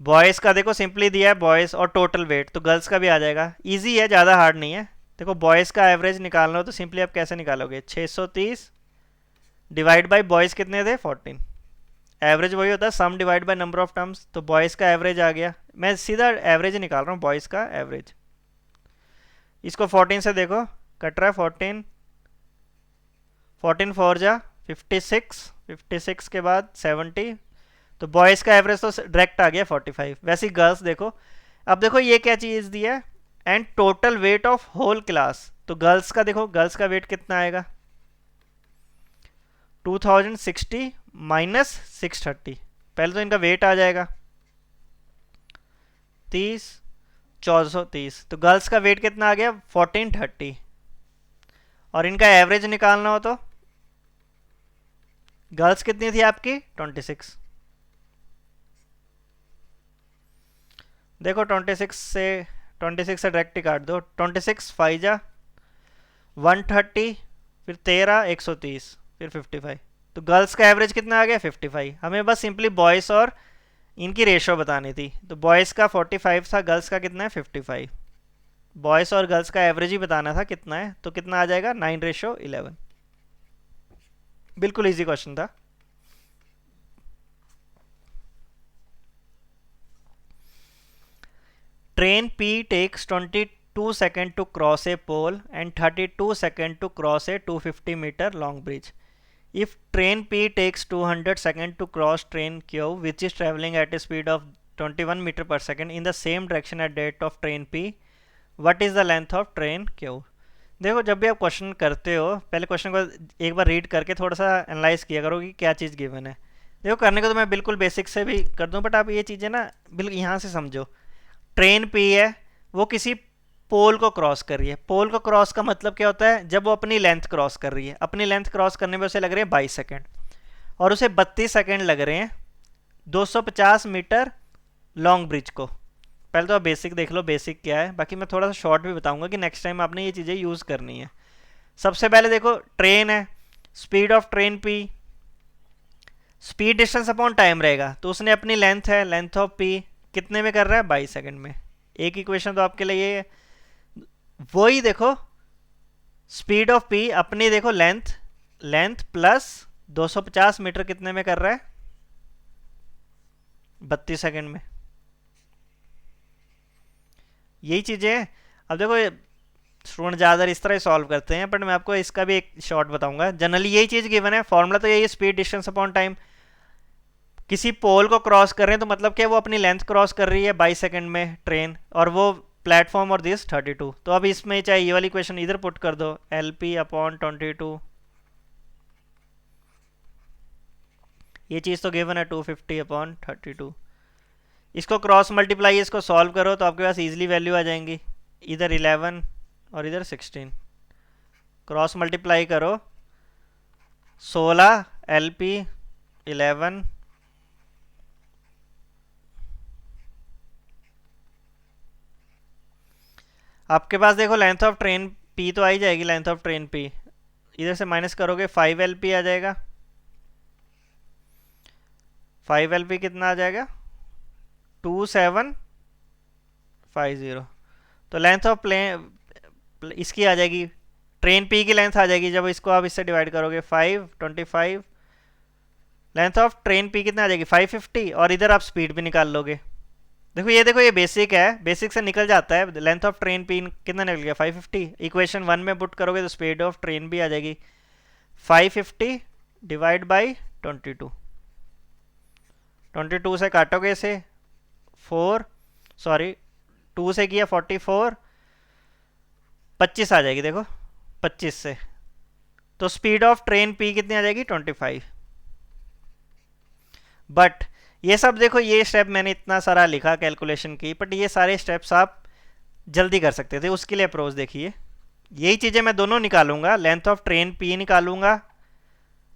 बॉयज़ का देखो सिंपली दिया है बॉयज़ और टोटल वेट, तो गर्ल्स का भी आ जाएगा। इजी है, ज़्यादा हार्ड नहीं है। देखो बॉयज़ का एवरेज निकालना हो तो सिंपली आप कैसे निकालोगे, 630 डिवाइड बाय बॉयज़ कितने थे 14, एवरेज वही होता है sum divide by number of terms, तो बॉयज़ का एवरेज आ गया। मैं सीधा एवरेज निकाल रहा हूँ, बॉयज़ का एवरेज। इसको 14 से देखो कट रहा है 14 4 जा 56, 56 के बाद 70, तो बॉयज़ का एवरेज तो डायरेक्ट आ गया 45। वैसे गर्ल्स देखो, अब देखो ये क्या चीज़ दी है, and total weight of whole class, तो गर्ल्स का देखो, गर्ल्स का वेट कितना आएगा 2060 माइनस 630। पहले तो इनका वेट आ जाएगा 30 1430, तो गर्ल्स का वेट कितना आ गया 1430, और इनका एवरेज निकालना हो तो गर्ल्स कितनी थी आपकी 26। देखो 26 से डायरेक्ट काट दो, 26 5 जा 130, फिर 13 130, फिर 55, तो गर्ल्स का एवरेज कितना आ गया 55। हमें बस सिंपली बॉयज़ और इनकी रेशो बतानी थी, तो बॉयज़ का 45 था, गर्ल्स का कितना है 55। बॉयज़ और गर्ल्स का एवरेज ही बताना था कितना है, तो कितना आ जाएगा 9:11। बिल्कुल इजी क्वेश्चन था। Train P takes 22 seconds to cross a pole and 32 seconds to cross a 250-meter long bridge. If train P takes 200 seconds to cross train Q, which is traveling at a speed of 21 meter per second in the same direction at that of train P, what is the length of train Q? देखो जब भी आप क्वेश्चन करते हो, पहले क्वेश्चन को एक बार रीड करके थोड़ा सा एनालाइज किया करो कि क्या चीज़ गिवन है। देखो करने को तो मैं बिल्कुल बेसिक से भी कर दूं, बट आप ये चीज़ें ना बिल्कुल यहाँ से समझो। ट्रेन पी है, वो किसी पोल को क्रॉस कर रही है। पोल को क्रॉस का मतलब क्या होता है, जब वो अपनी लेंथ क्रॉस कर रही है। अपनी लेंथ क्रॉस करने में उसे लग रहे हैं 22 सेकेंड, और उसे 32 सेकेंड लग रहे हैं 250 मीटर लॉन्ग ब्रिज को। पहले तो आप बेसिक देख लो, बेसिक क्या है, बाकी मैं थोड़ा सा शॉर्ट भी बताऊंगा कि नेक्स्ट टाइम आपने ये चीज़ें यूज़ करनी है। सबसे पहले देखो ट्रेन है, speed of train P, speed distance upon time रहेगा, तो उसने अपनी लेंथ है, लेंथ ऑफ पी कितने में कर रहा है 22 सेकंड में। एक इक्वेशन तो आपके लिए ये, वही देखो स्पीड ऑफ पी अपनी देखो लेंथ प्लस 250 मीटर कितने में कर रहा है 32 सेकंड में। यही चीज़ें अब देखो स्टूडेंट ज़्यादातर इस तरह सॉल्व करते हैं, बट मैं आपको इसका भी एक शॉर्ट बताऊंगा। जनरली यही चीज़ गिवन है, फॉर्मूला तो यही है, स्पीड डिस्टेंस अपॉन टाइम। किसी पोल को क्रॉस कर रहे हैं तो मतलब क्या, वो अपनी लेंथ क्रॉस कर रही है 22 सेकंड में ट्रेन, और वो प्लेटफॉर्म और दिस 32। तो अब इसमें चाहे ये वाली क्वेश्चन इधर पुट कर दो, LP अपॉन 22 ये चीज़ तो गिवन है 250/32। इसको क्रॉस मल्टीप्लाई इसको सॉल्व करो तो आपके पास इजीली वैल्यू आ जाएंगी, इधर 11 और इधर 16। क्रॉस मल्टीप्लाई करो, 16 LP 11 आपके पास देखो लेंथ ऑफ ट्रेन P तो आ ही जाएगी, लेंथ ऑफ ट्रेन P इधर से माइनस करोगे 5 LP आ जाएगा। 5 LP कितना आ जाएगा 2750। तो लेंथ ऑफ प्लेन इसकी आ जाएगी, ट्रेन P की लेंथ आ जाएगी जब इसको आप इससे डिवाइड करोगे 525। लेंथ ऑफ ट्रेन P कितना आ जाएगी 550 और इधर आप स्पीड भी निकाल लोगे। देखो ये बेसिक है, बेसिक से निकल जाता है। लेंथ ऑफ ट्रेन P कितना निकल गया 550। इक्वेशन 1 में पुट करोगे तो स्पीड ऑफ ट्रेन भी आ जाएगी 550 डिवाइड बाई 22। 22 से काटोगे इसे 2 से किया 44, 25 आ जाएगी। देखो 25 से तो स्पीड ऑफ ट्रेन P कितनी आ जाएगी 25। बट ये सब देखो, ये स्टेप मैंने इतना सारा लिखा कैलकुलेशन की, बट ये सारे स्टेप्स आप जल्दी कर सकते थे। उसके लिए अप्रोच देखिए, यही चीज़ें मैं दोनों निकालूंगा, लेंथ ऑफ ट्रेन P निकालूंगा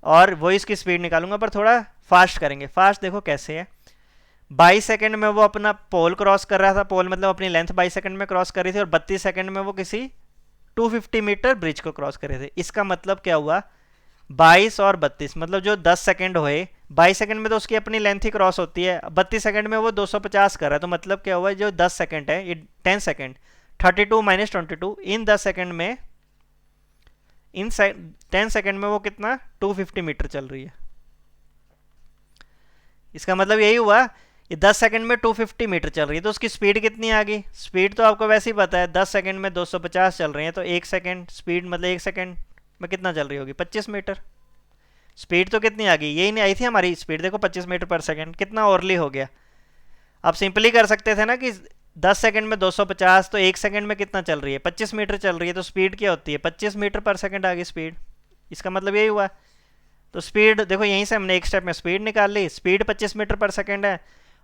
और वो इसकी स्पीड निकालूंगा, पर थोड़ा फास्ट करेंगे। फास्ट देखो कैसे है, 22 सेकंड में वो अपना पोल क्रॉस कर रहा था, पोल मतलब अपनी लेंथ 22 सेकंड में क्रॉस कर रही थी, और 32 सेकंड में वो किसी 250 मीटर ब्रिज को क्रॉस कर रहे थे। इसका मतलब क्या हुआ, 22 और 32 मतलब जो 10 सेकंड हुए, 22 सेकंड में तो उसकी अपनी लेंथ ही क्रॉस होती है, 32 सेकंड में वो 250 कर रहा है। तो मतलब क्या हुआ, जो 10 सेकंड है ये 10 सेकंड 32 माइनस 22, इन 10 सेकंड में, इन 10 सेकंड में वो कितना 250 मीटर चल रही है। इसका मतलब यही हुआ, ये 10 सेकंड में 250 मीटर चल रही है, तो उसकी स्पीड कितनी आ गई। स्पीड तो आपको वैसे ही पता है, 10 सेकंड में 250 चल रही है, तो 1 सेकंड स्पीड मतलब 1 सेकंड में कितना चल रही होगी 25 मीटर। स्पीड तो कितनी आ गई, यही नहीं आई थी हमारी स्पीड, देखो 25 मीटर पर सेकंड, कितना ओरली हो गया। आप सिंपली कर सकते थे ना कि 10 सेकंड में 250, तो 1 सेकंड में कितना चल रही है 25 मीटर चल रही है, तो स्पीड क्या होती है 25 मीटर पर सेकंड आ गई स्पीड। इसका मतलब यही हुआ। तो स्पीड देखो, यहीं से हमने एक स्टेप में स्पीड निकाल ली, स्पीड 25 मीटर पर सेकंड है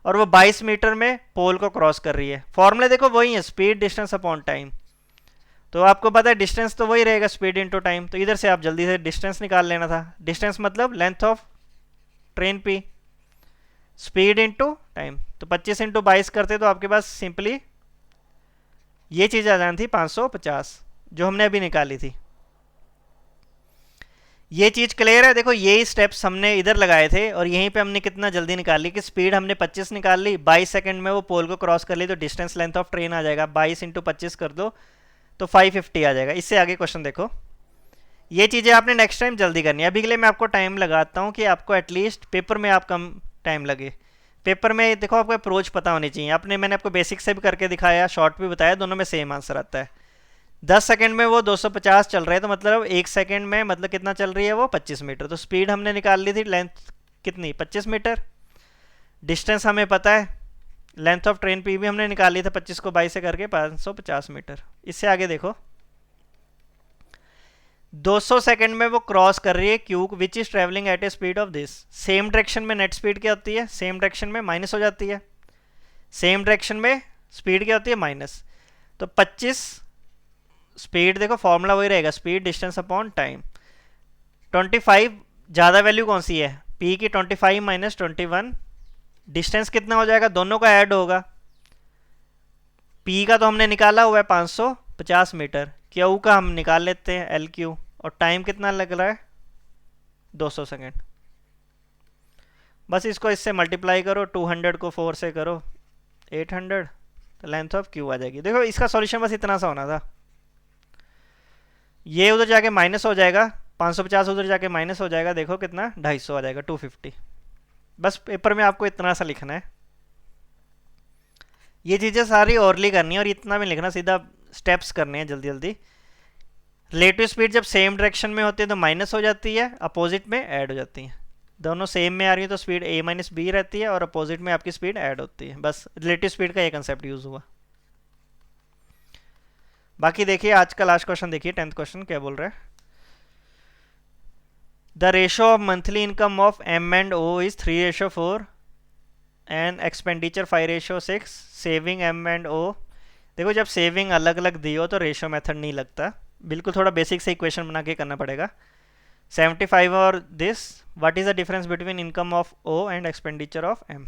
और वो 22 मीटर में पोल को क्रॉस कर रही है। फॉर्मूले देखो वही है, स्पीड डिस्टेंस अपॉन टाइम। तो आपको पता है डिस्टेंस तो वही रहेगा, स्पीड इनटू टाइम। तो इधर से आप जल्दी से डिस्टेंस निकाल लेना था। डिस्टेंस मतलब length of train P, speed into time. तो 25 × 22 करते तो आपके पास सिंपली ये चीज़ आ जानी थी 550, जो हमने अभी निकाली थी। ये चीज़ क्लियर है। देखो यही स्टेप्स हमने इधर लगाए थे और यहीं पे हमने कितना जल्दी निकाल ली कि स्पीड हमने 25 निकाल ली, 22 सेकंड में वो पोल को क्रॉस कर ली, तो डिस्टेंस लेंथ ऑफ ट्रेन आ जाएगा 22 × 25 कर दो तो 550 आ जाएगा। इससे आगे क्वेश्चन देखो, ये चीज़ें आपने नेक्स्ट टाइम जल्दी करनी है। अभी के लिए मैं आपको टाइम लगाता हूँ कि आपको एटलीस्ट पेपर में आप कम टाइम लगे। पेपर में देखो आपको अप्रोच पता होनी चाहिए। मैंने आपको बेसिक से भी करके दिखाया, शॉर्ट भी बताया, दोनों में सेम आंसर आता है। 10 सेकंड में वो 250 चल रहे हैं, तो मतलब 1 सेकंड में मतलब कितना चल रही है वो 25 मीटर। तो स्पीड हमने निकाल ली थी, लेंथ कितनी 25 मीटर। डिस्टेंस हमें पता है, लेंथ ऑफ ट्रेन P भी हमने निकाल ली था, 25 को 22 से करके 550 मीटर। इससे आगे देखो, 200 सेकंड में वो क्रॉस कर रही है Q which is travelling at A speed of this. Same direction में नेट स्पीड क्या होती है, सेम डायरेक्शन में माइनस हो जाती है, सेम डायरेक्शन में स्पीड क्या होती है माइनस। तो 25 स्पीड देखो फॉर्मूला वही रहेगा, स्पीड डिस्टेंस अपॉन टाइम। 25 ज़्यादा वैल्यू कौन सी है P की, 25 माइनस 21। डिस्टेंस कितना हो जाएगा, दोनों का ऐड होगा। P का तो हमने निकाला हुआ है 550 मीटर, Q का हम निकाल लेते हैं LQ, और टाइम कितना लग रहा है 200 सेकेंड। बस इसको इससे मल्टीप्लाई करो, 200 को 4 से करो 800, तो लेंथ ऑफ Q आ जाएगी। देखो इसका सॉल्यूशन बस इतना सा होना था, ये उधर जाके माइनस हो जाएगा, 550 उधर जाके माइनस हो जाएगा, देखो कितना 250 आ जाएगा 250। बस पेपर में आपको इतना सा लिखना है, ये चीज़ें सारी ओरली करनी है और इतना भी लिखना, सीधा स्टेप्स करने हैं जल्दी जल्दी। रिलेटिव स्पीड जब सेम डायरेक्शन में होती है तो माइनस हो जाती है, अपोजिट में ऐड हो जाती है। दोनों सेम में आ रही है तो स्पीड A माइनस B रहती है और अपोजिट में आपकी स्पीड ऐड होती है। बस रिलेटिव स्पीड का ये कंसेप्ट यूज़ हुआ। बाकी देखिए आज का लास्ट क्वेश्चन देखिए, 10th क्वेश्चन क्या बोल रहा है। The ratio of monthly income of M and O is 3:4 and expenditure 5:6, saving M and O. देखो जब सेविंग अलग अलग दी हो तो रेशो मेथड नहीं लगता, बिल्कुल थोड़ा बेसिक से इक्वेशन बना के करना पड़ेगा। 75 और this, what is the difference between income of O and expenditure of M?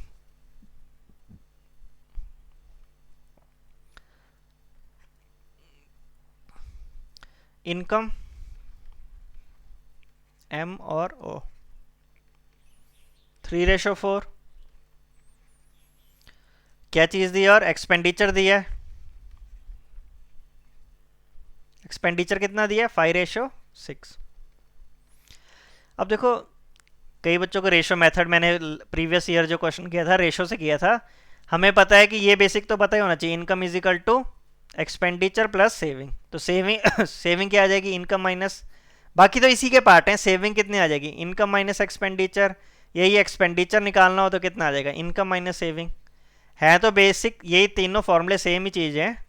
Income M और ओ, 3:4, क्या चीज दी है और एक्सपेंडिचर दिया है। एक्सपेंडिचर कितना दिया है? 5:6। अब देखो कई बच्चों को रेशो मेथड, मैंने प्रीवियस ईयर जो क्वेश्चन किया था रेशो से किया था। हमें पता है कि ये बेसिक तो पता ही होना चाहिए, income is equal to expenditure plus saving. तो सेविंग सेविंग क्या आ जाएगी? इनकम माइनस, बाकी तो इसी के पार्ट हैं। सेविंग कितनी आ जाएगी? Income minus expenditure. यही एक्सपेंडिचर निकालना हो तो कितना आ जाएगा? Income minus saving. है तो बेसिक, यही तीनों फॉर्मूले सेम ही चीज़ है।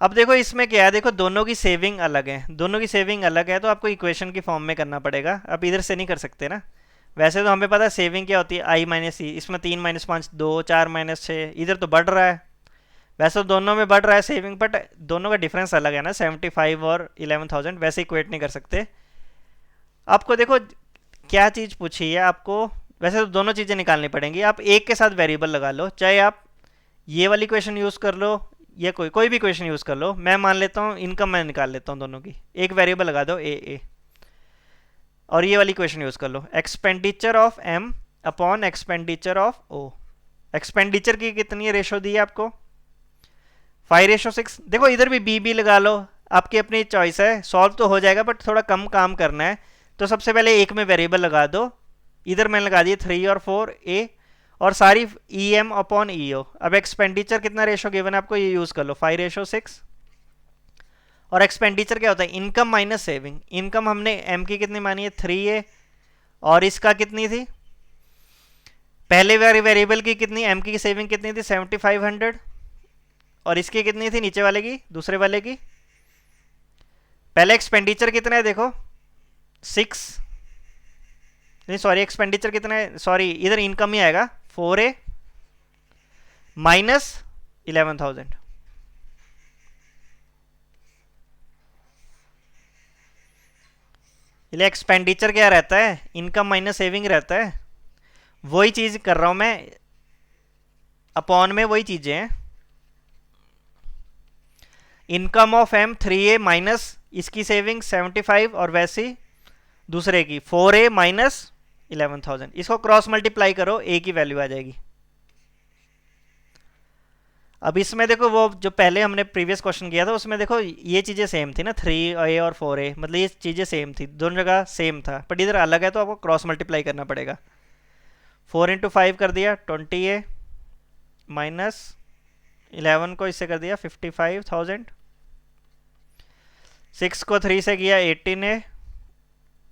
अब देखो इसमें क्या है, देखो दोनों की सेविंग अलग है, दोनों की सेविंग अलग है, तो आपको इक्वेशन की फॉर्म में करना पड़ेगा। अब इधर से नहीं कर सकते ना। वैसे तो हमें पता है सेविंग क्या होती है, आई माइनस ई। इसमें 3 - 5 2, 4 - 6, इधर तो बढ़ रहा है। वैसे तो दोनों में बढ़ रहा है सेविंग, बट दोनों का डिफरेंस अलग है ना, 75 और 11,000। वैसे इक्वेट नहीं कर सकते। आपको देखो क्या चीज़ पूछी है आपको, वैसे तो दोनों चीज़ें निकालनी पड़ेंगी। आप एक के साथ वेरिएबल लगा लो, चाहे आप ये वाली क्वेश्चन यूज़ कर लो या कोई भी क्वेश्चन यूज़ कर लो। मैं मान लेता हूँ इनकम मैं निकाल लेता हूँ, दोनों की एक वेरिएबल लगा दो ए, और ये वाली क्वेश्चन यूज़ कर लो, expenditure of M upon expenditure of O. Expenditure की कितनी रेशो दी है आपको? 5:6। देखो इधर भी बी लगा लो, आपकी अपनी चॉइस है, सॉल्व तो हो जाएगा बट थोड़ा कम काम करना है। तो सबसे पहले एक में वेरिएबल लगा दो, इधर मैंने लगा दिए 3 और 4 ए, और सारी ई एम अपॉन ई ओ। अब एक्सपेंडिचर कितना रेशो गिवन है आपको, ये यूज़ कर लो 5:6। और एक्सपेंडिचर क्या होता है? Income minus saving. इनकम हमने एम की कितनी मानी है? 3A, और इसका कितनी थी? पहले वाले वेरिएबल की कितनी, एम की सेविंग कितनी थी? 7500। और इसकी कितनी थी नीचे वाले की, दूसरे वाले की? पहले एक्सपेंडिचर कितना है देखो, 6, नहीं सॉरी, एक्सपेंडिचर कितना है, सॉरी इधर इनकम ही आएगा, 4A माइनस 11,000। इसलिए एक्सपेंडिचर क्या रहता है? इनकम माइनस सेविंग रहता है। वही चीज कर रहा हूं मैं, अपॉन में वही चीजें हैं। Income of M 3A minus इसकी सेविंग 75, और वैसी दूसरे की 4A माइनस 11,000। इसको क्रॉस मल्टीप्लाई करो, ए की वैल्यू आ जाएगी। अब इसमें देखो वो जो पहले हमने प्रीवियस क्वेश्चन किया था उसमें देखो ये चीज़ें सेम थी ना, 3A और 4A, मतलब ये चीज़ें सेम थी, दोनों जगह सेम था, बट इधर अलग है तो आपको क्रॉस मल्टीप्लाई करना पड़ेगा। 4 × 5 कर दिया 20A माइनस 11 को इससे कर दिया 55,000। 6 को 3 से किया 18A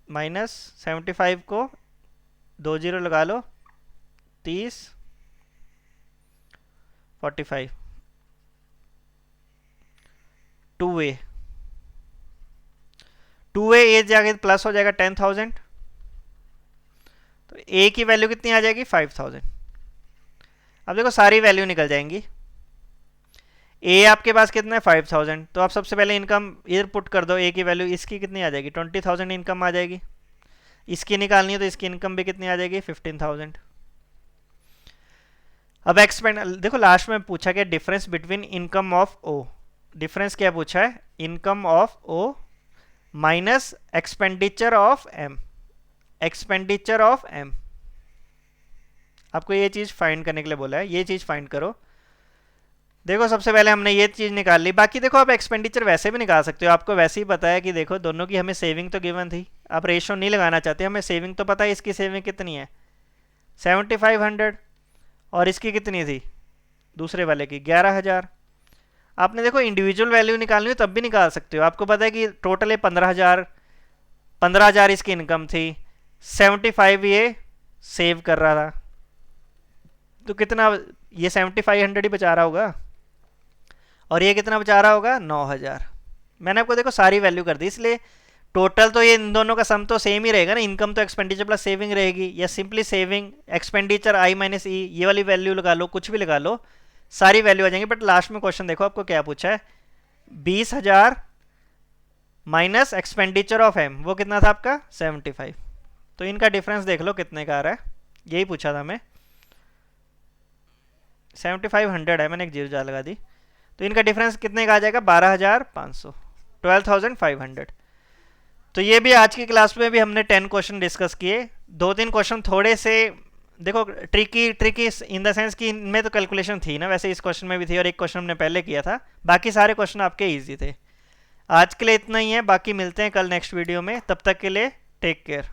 माइनस 75 को 2 0 लगा लो 30 45। 2A ए जाके प्लस हो जाएगा 10,000, तो ए की वैल्यू कितनी आ जाएगी? 5,000। अब देखो सारी वैल्यू निकल जाएंगी। ए आपके पास कितना है? 5,000। तो आप सबसे पहले इनकम इधर पुट कर दो, ए की वैल्यू इसकी कितनी आ जाएगी? 20,000 इनकम आ जाएगी। इसकी निकालनी है तो इसकी इनकम भी कितनी आ जाएगी? 15,000। अब एक्सपेंड देखो लास्ट में पूछा गया difference between income of O. Difference क्या पूछा है? Income of O minus expenditure of M. Expenditure of M, आपको ये चीज फाइंड करने के लिए बोला है, ये चीज फाइंड करो। देखो सबसे पहले हमने ये चीज निकाल ली, बाकी देखो आप एक्सपेंडिचर वैसे भी निकाल सकते हो, आपको वैसे ही पता है कि देखो दोनों की हमें सेविंग तो गिवन थी, आप रेशो नहीं लगाना चाहते, हमें सेविंग तो पता है, इसकी सेविंग कितनी है 7500, और इसकी कितनी थी दूसरे वाले की 11,000। आपने देखो इंडिविजुअल वैल्यू निकालनी हो तब भी निकाल सकते हो, आपको पता है कि टोटल है 15,000 इसकी इनकम थी, 75 ये सेव कर रहा था, तो कितना ये 7500 ही बचा रहा होगा, और ये कितना बचा रहा होगा 9,000। मैंने आपको देखो सारी वैल्यू कर दी, इसलिए टोटल तो ये इन दोनों का सम तो सेम ही रहेगा ना, इनकम तो एक्सपेंडिचर प्लस सेविंग रहेगी, या सिंपली सेविंग एक्सपेंडिचर आई माइनस ई, ये वाली वैल्यू लगा लो, कुछ भी लगा लो, सारी वैल्यू आ जाएंगी। बट लास्ट में क्वेश्चन देखो आपको क्या पूछा है, 20,000 माइनस एक्सपेंडिचर ऑफ एम, वो कितना था आपका 75। तो इनका डिफरेंस देख लो कितने का आ रहा है, यही पूछा था हमें, 7500 है, मैंने एक जीरो जार लगा दी। तो इनका डिफरेंस कितने का आ जाएगा, 12,500, 12,500। तो ये भी आज की क्लास में भी हमने 10 क्वेश्चन डिस्कस किए। 2-3 क्वेश्चन थोड़े से देखो ट्रिकी इन द सेंस कि इनमें तो कैलकुलेशन थी ना, वैसे इस क्वेश्चन में भी थी, और एक क्वेश्चन हमने पहले किया था, बाकी सारे क्वेश्चन आपके इजी थे। आज के लिए इतना ही है, बाकी मिलते हैं कल नेक्स्ट वीडियो में, तब तक के लिए टेक केयर।